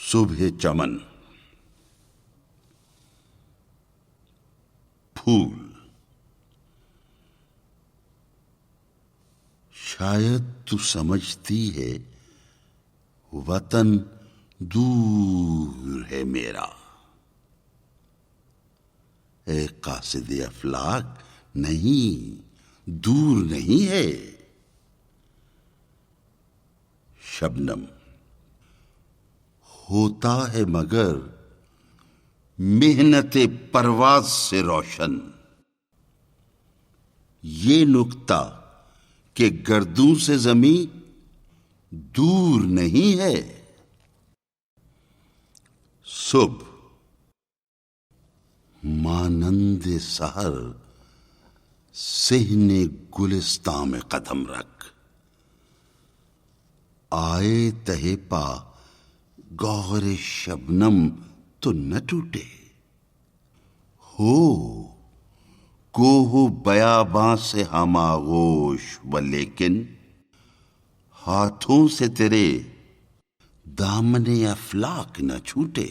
صبح چمن، پھول، شاید تو سمجھتی ہے وطن دور ہے میرا، اے قاصد افلاک نہیں، دور نہیں ہے۔ شبنم، ہوتا ہے مگر محنت پرواز سے روشن، یہ نکتہ کہ گردوں سے زمیں دور نہیں ہے۔ صبح، مانند سحر صحن گلستاں میں قدم رکھ، آئے تہ پا گوہر شبنم تو نہ ٹوٹے، ہو کوہ بیاباں سے ہم آغوش ولیکن ہاتھوں سے تیرے دامن افلاک نہ چھوٹے۔